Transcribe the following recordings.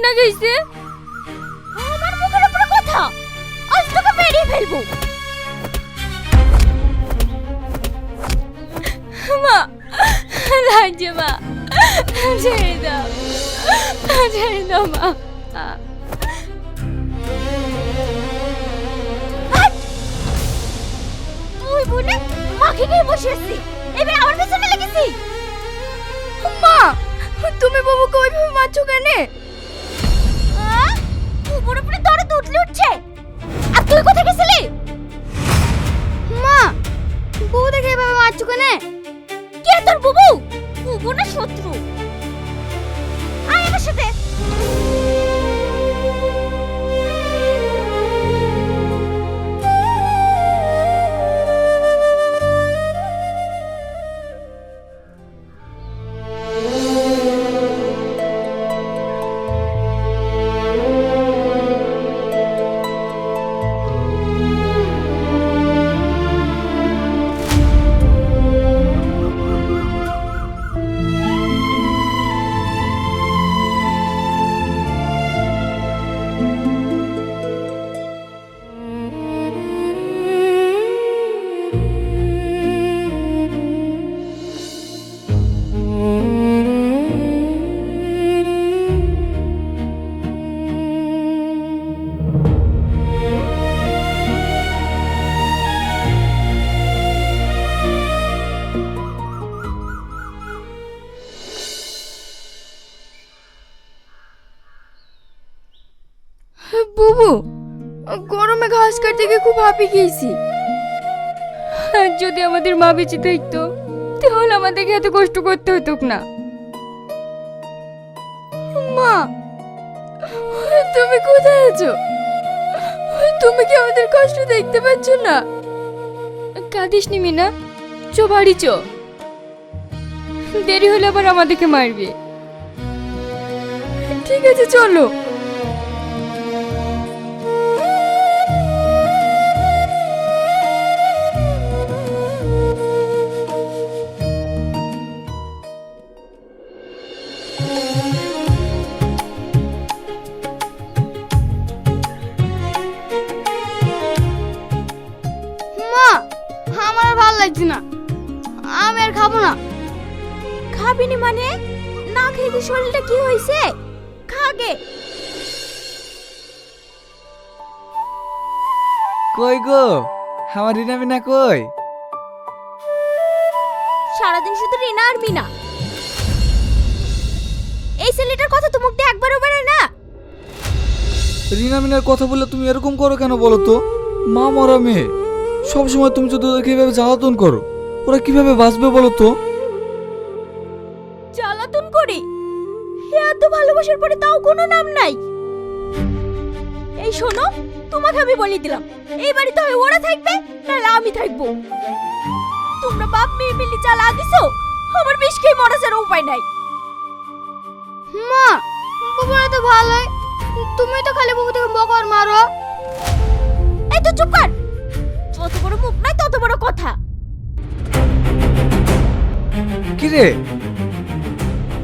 না গেছে? আমার মুখের উপরে কথা, আজ তোকে মেরেই ফেলবো। মা লাগছে মা, ছেড়ে দাও, ছেড়ে দাও মা। তুই বলে মাকে গিয়ে বসে আসছি, এবার আমার পেছনে লেগেছি। মা তুমি বাবুকে ওইভাবে মারছো কেন? উপরে উপরে দরদ উঠলে উঠছে। আর তুই কোথায় গেছিলি? মা বউ দেখে এভাবে মারছো কেন? কে তোর বুবু? বুবু না শত্রু? আয় আমার সাথে। বুবু গরমে ঘাস কাটতে গিয়ে খুব হাঁপিয়ে গিয়েছি। যদি আমাদের মা বেঁচে থাকতো তাহলে আমাদেরকে এত কষ্ট করতে হতো না। মা তুমি কোথায় আছো? তুমি কি আমাদের কষ্ট দেখতে পাচ্ছ না? কাঁদিস নি মিনা, চো বাড়ি চো, দেরি হলে আবার আমাদেরকে মারবে। ঠিক আছে চলো। আমার ভালো লাগছে না, আমি আর খাবো না। খাবি নি মানে? না খেয়ে কি শরীরটা কি হয়েছে? খাগে। কই গো আমার রিনা মিনা কই? সারাদিন শুধু রিনা আর মিনা। এই ছেলেটার কথা তো মুখ দিয়ে একবারও বেরোয় না। রিনা মিনার কথা বললে তুমি এরকম করো কেন বলো তো? মা মরা মেয়ে, সবসময় তুমি যদি ওদেরকে এভাবে জ্বালাতন করো ওরা কিভাবে বাঁচবে বলো তো? জ্বালাতন করি? এত ভালোবাসার পরে তাও কোনো নাম নাই। এই শোনো, তোমাকে আমি বলে দিলাম, এই বাড়িতে হয় ওরা থাকবে নাহলে আমি থাকবো। তোমরা বাপ মেয়ে মিলে জ্বালা দিছো, আমার বিষ খেয়ে মরা ছাড়া উপায় নাই। মা বুবুরা তো ভালোই, তুমি তো খালি বুবু থেকে বকর মারো। এই তো চুপ কর, যত বড় মুখ নাই তত বড় কথা। কি রে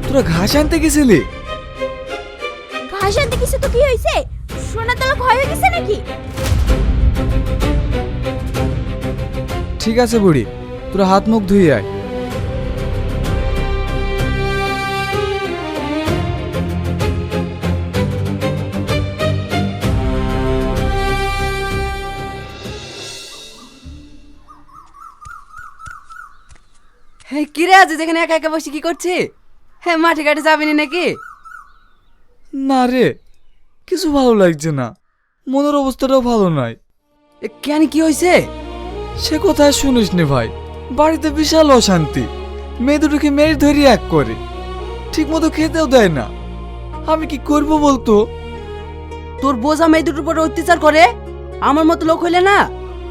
তোরা ঘাস আনতে গেছিলি? ঘাস আনতে গেছে তো কি হয়েছে? সোনা তলা ক্ষয় হয়ে গেছে নাকি? ঠিক আছে বুড়ি, তোরা হাত মুখ ধুয়ে আয়। হ্যাঁ কি রে আজ যেখানে একা একা বসে কি করছে? হ্যাঁ মাঠে ঘাটে যাবিনি নাকি? না রে, কিছু ভালো লাগছে না, মনের অবস্থাটাও ভালো নয়। কেন কি হয়েছে? সে কোথায় শুনিস নি ভাই, বাড়িতে বিশাল অশান্তি। মেয়ে দুটোকে মেরে ধরি এক করে, ঠিক মতো খেতেও দেয় না। আমি কি করব বলতো? তোর বোঝা মেয়ে দুটোর উপর অত্যাচার করে, আমার মতো লোক হইলে না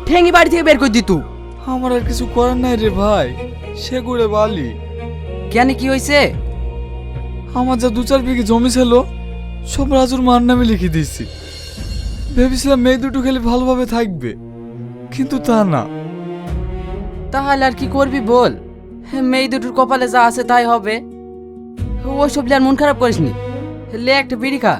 ঠেঙে বাড়ি থেকে বের করে দিত। আমার আর কিছু করার নাই রে ভাই, সে করে বালি। কেন কি হয়েছে? আমার যা 2-4 বিঘে জমি ছিল সব রাজুর মার নামে লিখে দিয়েছি। ভেবেছিলাম মেয়ে দুটো খেলে ভালোভাবে থাকবে, কিন্তু তা না। তাহলে আর কি করবি বল? মেয়ে দুটোর কপালে যা আছে তাই হবে। ওসব আর মন খারাপ করিসনি, লে একটা বিড়ি খা,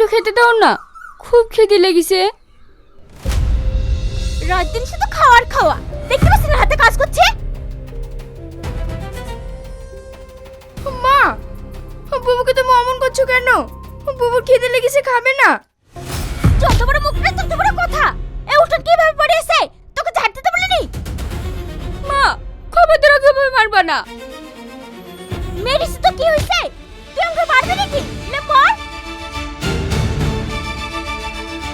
একটু খেতে দাও না, খুব খিদে লেগেছে। রাত দিন শুধু খাওয়ার খাওয়া, দেখতে পাচ্ছি না হাতে কাজ করছে। মা, বুবুকে তুমি অমন করছো কেন? বুবুর খিদে লেগেছে, খাবে না? যত বড় মুখ না তত বড় কথা। এই উঠোন কিভাবে পড়ে আছে? তোকে ঝাড় দিতে বলিনি? মা, খবরদার ওকে ভয় মারবা না। মেরিস তো কি হইছে? তুই আমাকে মারবি নাকি? লে মার।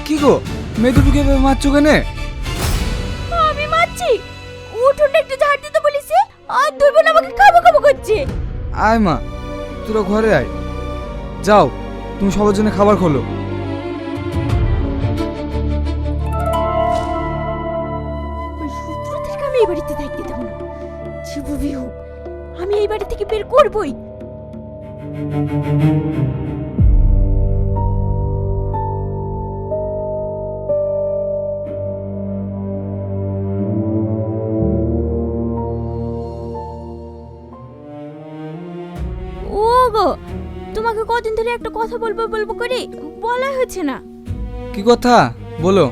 কি গো, মেয়ে দুটোকে এভাবে মারছো কেন? আমি মারছি? উঠোনটা একটু ঝাড় দিতে বলিছি, আর দুই বোন আমাকে খাবো খাবো করছে। আয় মা, তোরা ঘরে আয়। যাও, তুমি সবার জন্য খাবার খোলো। ওই সূত্র থেকে আমি এই বাড়িতে থাকতে দেবো না। জীববি হোক, আমি এই বাড়ি থেকে বের করবই। ও গো, তোমাকে কদিন ধরে একটা কথা বলবো বলবো করে বলা হচ্ছে না। কি কথা বলো?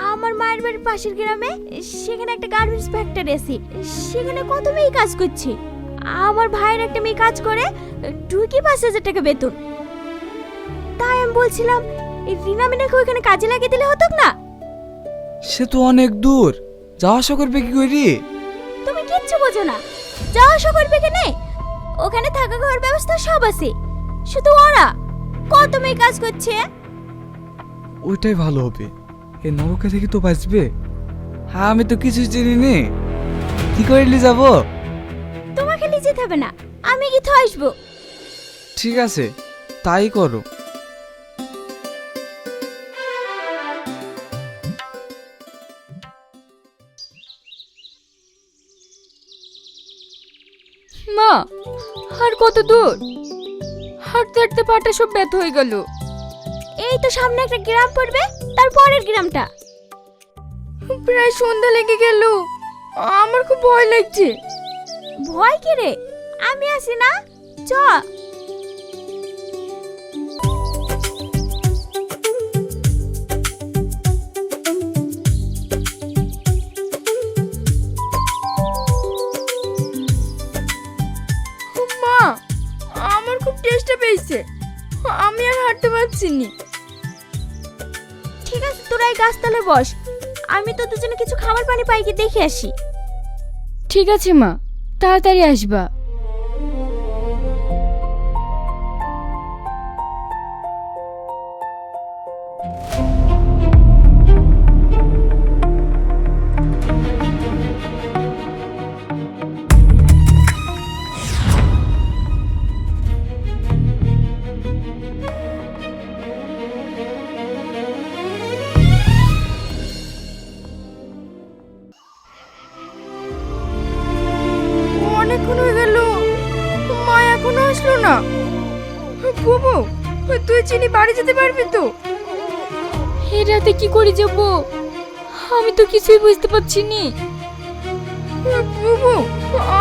আমার মায়ের বাড়ির পাশের গ্রামে, সেখানে একটা গার্মেন্টস ফ্যাক্টরি আছে। সেখানে কত মেয়ে কাজ করছে। আমার ভাইয়ের একটা মেয়ে কাজ করে, টুকি 5,000 টাকা বেতন। তাই আমি বলছিলাম, এই রিনা মিনাকে ওইখানে কাজে লাগিয়ে দিলে হতো না? সে তো অনেক দূর, যাওয়া আসা করবে কি করি? তুমি কিচ্ছু বোঝো না। যাওয়া আসা করবে কেনে? ওখানে থাকা খাওয়ার ব্যবস্থা সব আছে। শুধু ওরা কত মেয়ে কাজ করছে। ওইটাই ভালো হবে, এই নরকে থেকে তো বাঁচবে। হ্যাঁ, আমি তো কিছু চিনি নে, কি করে নিয়ে যাবো? তোমাকে নিয়ে যেতে হবে না, আমি গিয়ে তো আসবো। ঠিক আছে, তাই করো। মা, আর কত দূর? হাঁটতে হাঁটতে পাটা সব ব্যথা হয়ে গেল। এই তো সামনে একটা গ্রাম পড়বে, তারপরের গ্রামটা। প্রায় সন্ধ্যা লেগে গেল, আমার খুব ভয় লাগছে। ভয় কি রে? আমি আছি না, চ। মা, আমার খুব টেস্টটা পেয়েছে, আমি আর হাঁটতে পারছি না। ঠিক আছে, তোরা এই গাছতলায় বস, আমি তো দুজনে কিছু খাবার পানি পাই কি দেখে আসি। ঠিক আছে মা, তাড়াতাড়ি আসবা। অনেকক্ষণ হয়ে গেল, মা এখনো আসলো না। বুবু, তুই চিনি বাড়ি যেতে পারবি তো? এই রাতে কি করে যাব? আমি তো কিছুই বুঝতে পারছি নি। বুবু,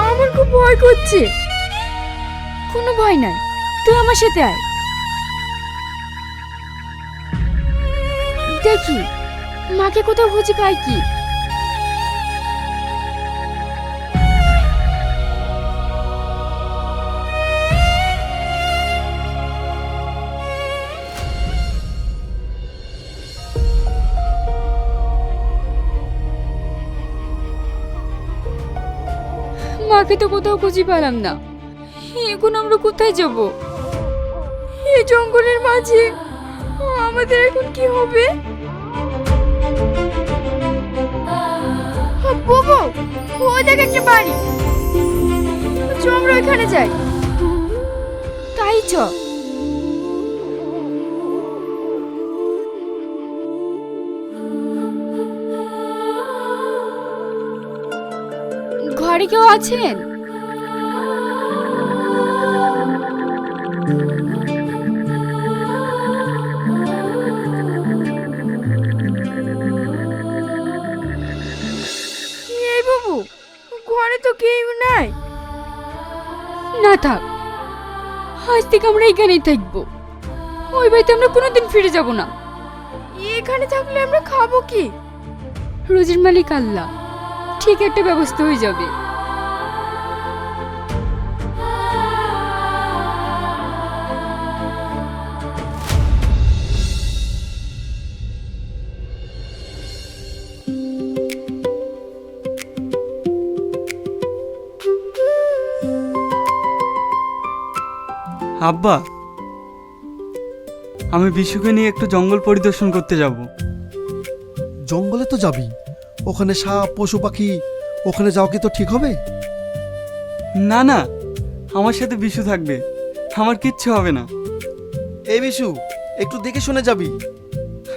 আমার খুব ভয় করছে। কোনো ভয় নাই, তুই আমার সাথে আয়। দেখি মাকে কোথাও খুঁজে পাই কি। মাকে তো কোথাও খুঁজে পেলাম না। এখন আমরা কোথায় যাব? এই জঙ্গলের মাঝে আমাদের এখন কি হবে? বাবু, ওই দেখ একটা বাড়ি, চ আমরা ওইখানে যাই। তাই চ। ঘরে কেউ আছেন? এই বাবু, ঘরে তো কেউ নাই। না থাক, আজ থেকে আমরা এখানেই থাকবো। ওই বাড়িতে আমরা কোনোদিন ফিরে যাব না। এখানে থাকলে আমরা খাবো কি? রোজের মালিক আল্লাহ, ঠিক একটা ব্যবস্থা হয়ে যাবে। আব্বা, আমি বিশুকে নিয়ে একটু জঙ্গল পরিদর্শন করতে যাব। জঙ্গলে তো যাবি, ওখানে সাপ পশু পাখি, ওখানে যাও কি তো ঠিক হবে? না না, আমার সাথে বিশু থাকবে, আমার কিচ্ছু হবে না। এই বিশু, একটু দেখে শুনে যাবি,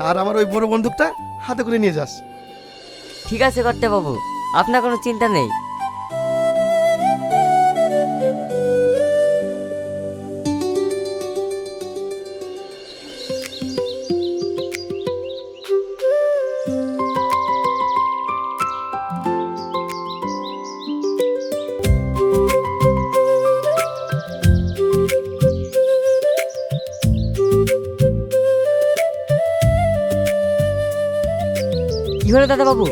আর আমার ওই বড় বন্দুকটা হাতে করে নিয়ে যাস। ঠিক আছে কর্তা বাবু, আপনার কোনো চিন্তা নেই। কি হলো দাদা বাবু?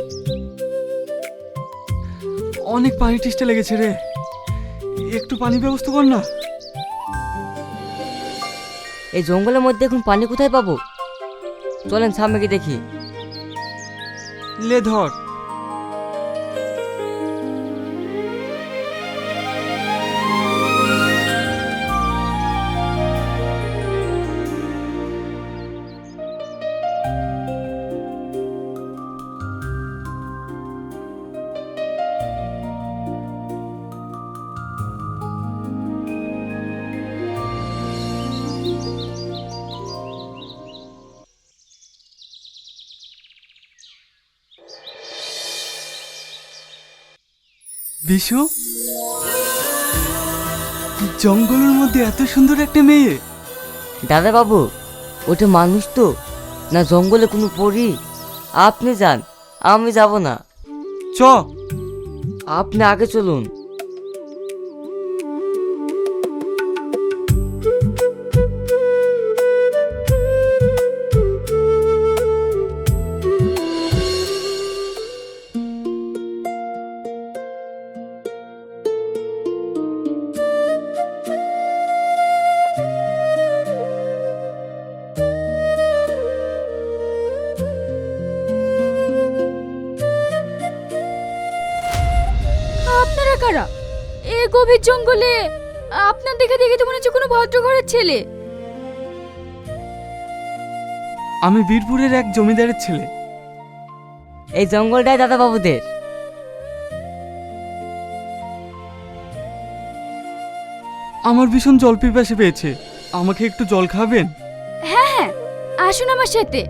অনেক পানি টেস্টে লেগেছে রে, একটু পানি ব্যবস্থা কর না। এই জঙ্গলের মধ্যে এখন পানি কোথায় পাবো? চলেন সামনে গিয়ে দেখি। লে ধর। বিশু, জঙ্গলের মধ্যে এত সুন্দর একটা মেয়ে। দাদা বাবু, ওটা মানুষ তো না জঙ্গলে কোনো পরি? আপনি যান, আমি যাব না। চ। আপনি আগে চলুন। আপনারা কারা? এই গভীর জঙ্গলে আপনার দেখে দেখে তো মনে হচ্ছে কোনো ভদ্র ঘরের ছেলে। আমি বীরপুরের এক জমিদারের ছেলে। এই জঙ্গলটাই দাদা বাবুদের। আমার ভীষণ জল পিপাসে পেয়েছে, আমাকে একটু জল খাবেন? হ্যাঁ হ্যাঁ, আসুন আমার সাথে।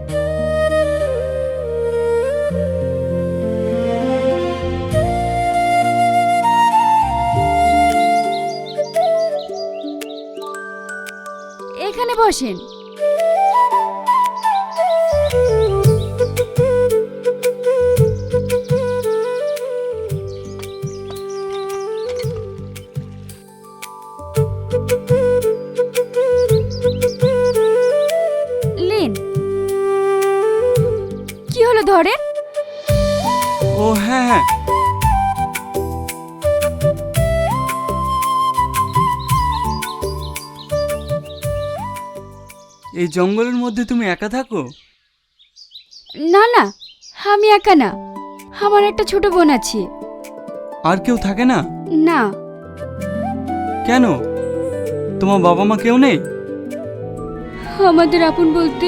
এখানে বসেন। লেন, কি হলো ধরেন? ও হ্যাঁ হ্যাঁ। এই জঙ্গলের মধ্যে তুমি একা থাকো? না না, আমি একা না, আমার একটা ছোট বোন আছে। আর কেউ থাকে না? না। কেন, তোমার বাবা মা কেউ নেই? আমাদের আপন বলতে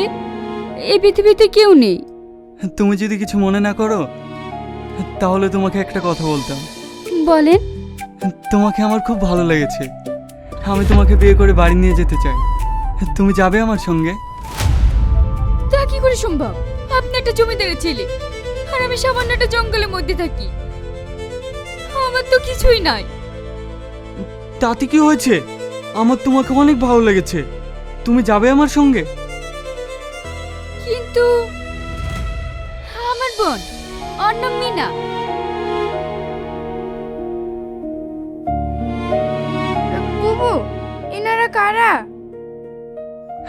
এই পৃথিবীতে কেউ নেই। তুমি যদি কিছু মনে না করো তাহলে তোমাকে একটা কথা বলতাম। বলেন। তোমাকে আমার খুব ভালো লেগেছে, আমি তোমাকে বিয়ে করে বাড়ি নিয়ে যেতে চাই। তুমি যাবে আমার সঙ্গে? তা কি করে সম্ভব? আপনি একটা জমিদারের ছেলে, আর আমি সামান্য একটা জঙ্গলের মধ্যে থাকি। আমার তো কিছুই নাই। তাতে কি হয়েছে? আমার তোমাকে অনেক ভালো লেগেছে, তুমি যাবে আমার সঙ্গে? কিন্তু আমার বোন, ওর নাম মিনা। বুবু, এনারা কারা?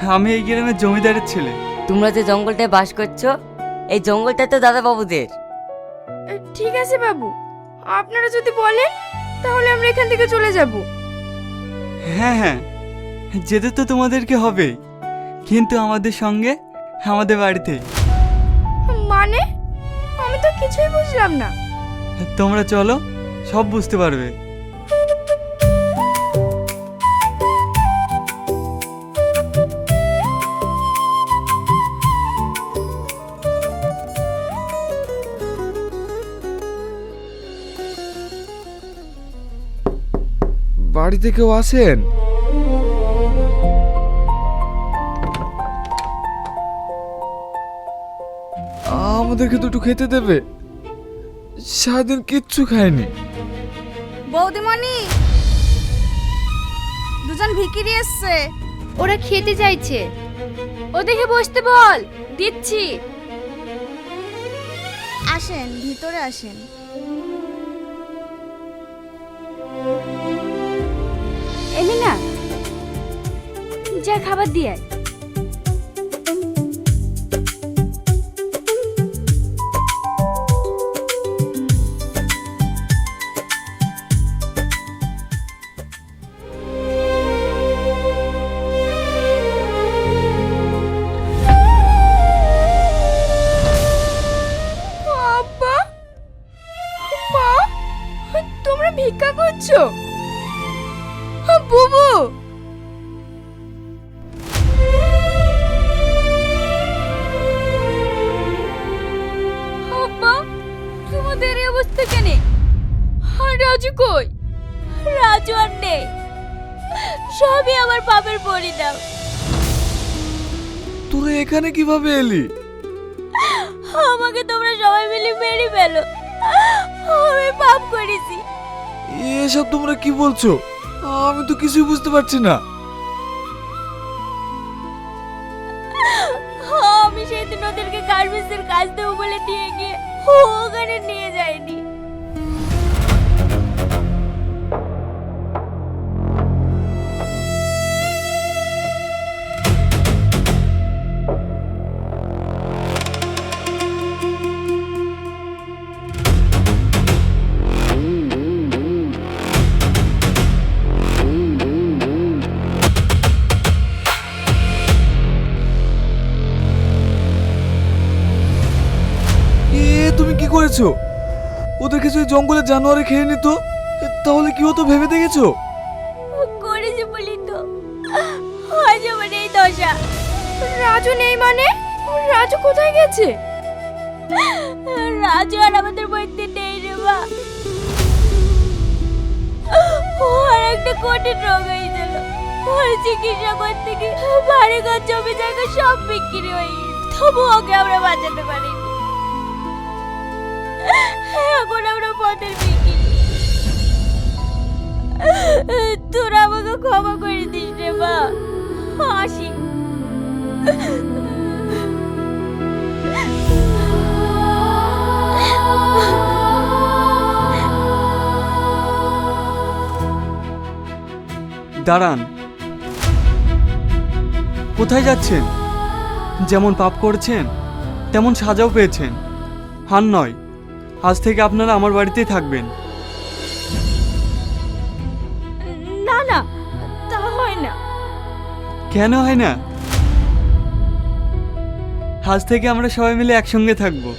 আমি এই গ্রামের জমিদারের ছেলে। তোমরা যে জঙ্গলটায় বাস করছো এই জঙ্গলটা তো দাদা বাবুদের। ঠিক আছে বাবু, আপনারা যদি বলেন তাহলে আমরা এখান থেকে চলে যাব। হ্যাঁ হ্যাঁ, যেতে তো তোমাদেরকে হবেই, কিন্তু আমাদের সঙ্গে, আমাদের বাড়িতে। মানে আমি তো কিছুই বুঝলাম না। তোমরা চলো, সব বুঝতে পারবে। বাড়িতে কেউ আছেন? আমাদেরকে দুটো খেতে দেবে, সারাদিন কিচ্ছু খায়নি। বৌদিমণি, দুজন ভিখিরি এসছে। ওরা খেতে চাইছে, ওদেরকে বসতে বল, দিচ্ছি। আসেন, ভিতরে আসেন। এলি না, যা খাবার দিয়ে আয়। আব্বা, মা, তোমরা ভিক্ষা করছো? বুবু, আব্বা, তোমাদের এই অবস্থা কেন? আর রাজু কই? রাজু আর নেই, সবই আমার বাবার পরিণাম। তোরা এখানে কিভাবে এলি? আমাকে তোমরা সবাই মিলে মেরে ফেলো, আমি পাপ করেছি। এসব তোমরা কি বলছো? আমি তো কিছুই বুঝতে পারছি না। আমি সেদিন ওদেরকে গার্মেন্টসের কাজ দেবো বলে নিয়ে গিয়ে ওখানে নিয়ে যায়নি। তুমি কি করেছো? ওদেরকে যদি জঙ্গলে জানোয়ারে খেয়ে নিত তাহলে কি হতো ভেবে দেখেছো? করেছি বলি তো আজ আমার এই দশা। রাজু নেই মানে? রাজু কোথায় গেছে? রাজু আর আমাদের বাড়িতে নেই রে মা। ওর একটা কঠিন রোগ হয়েছিল, ওর চিকিৎসা করতে গিয়ে বাড়ি ঘর জমি জায়গা সব বিক্রি হয়ে গেছে, তবু ওকে আমরা বাঁচাতে পারিনি। এখন আমরা পথের বিক্রি। তোরা আমাকে ক্ষমা করে দিস রে মা, আসি। দাঁড়ান, কোথায় যাচ্ছেন? যেমন পাপ করেছেন তেমন সাজাও পেয়েছেন। আর নয়, আজ থেকে আপনারা আমার বাড়িতেই থাকবেন। না না, তা হয় না। কেন হয় না? আজ থেকে আমরা সবাই মিলে একসঙ্গে থাকবো।